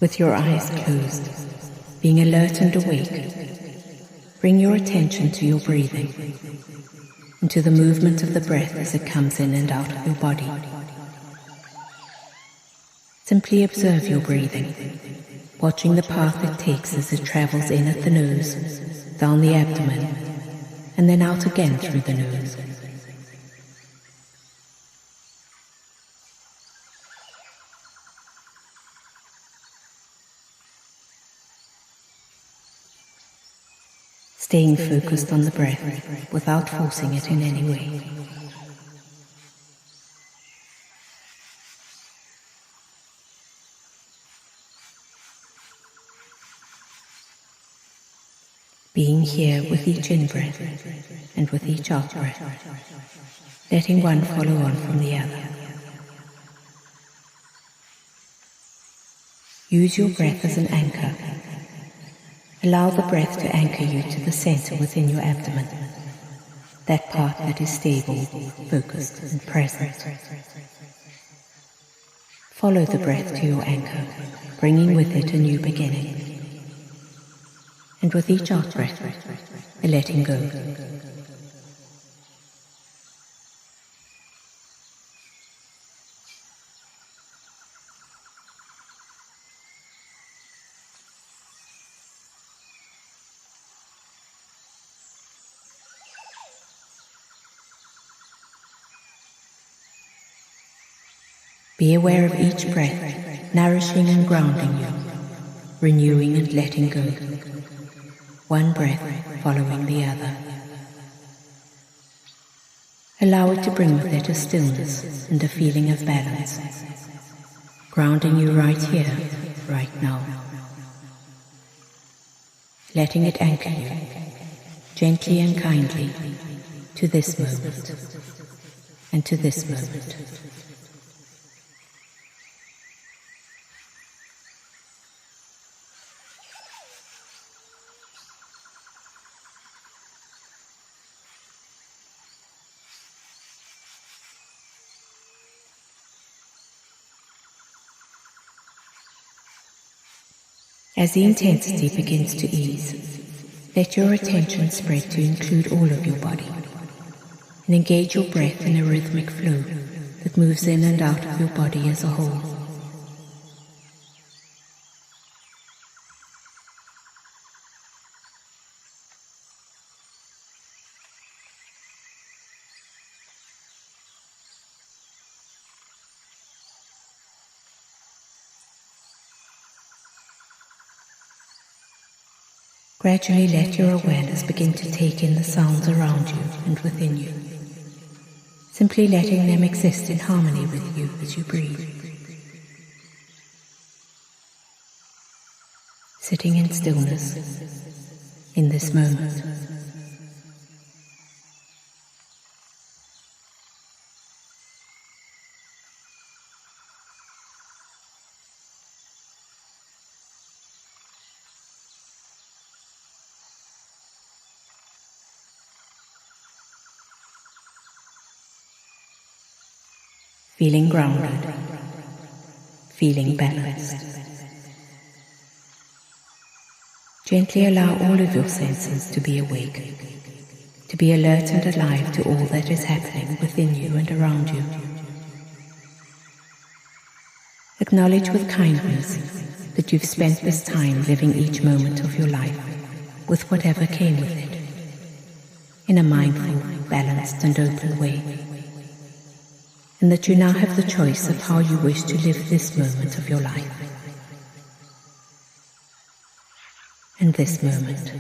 With your eyes closed, being alert and awake, bring your attention to your breathing and to the movement of the breath as it comes in and out of your body. Simply observe your breathing, watching the path it takes as it travels in at the nose, down the abdomen, and then out again through the nose. Staying focused on the breath without forcing it in any way. Being here with each in-breath and with each out-breath, letting one follow on from the other. Use your breath as an anchor. Allow the breath to anchor you to the center within your abdomen, that part that is stable, focused, and present. Follow the breath to your anchor, bringing with it a new beginning. And with each out-breath, a letting go. Be aware of each breath, nourishing and grounding you, renewing and letting go. One breath following the other. Allow it to bring with it a stillness and a feeling of balance, grounding you right here, right now. Letting it anchor you, gently and kindly, to this moment and to this moment. As the intensity begins to ease, let your attention spread to include all of your body and engage your breath in a rhythmic flow that moves in and out of your body as a whole. Gradually let your awareness begin to take in the sounds around you and within you, simply letting them exist in harmony with you as you breathe. Sitting in stillness in this moment. Feeling grounded, feeling balanced. Gently allow all of your senses to be awake, to be alert and alive to all that is happening within you and around you. Acknowledge with kindness that you've spent this time living each moment of your life with whatever came with it, in a mindful, balanced and open way. And that you now have the choice of how you wish to live this moment of your life. And this moment.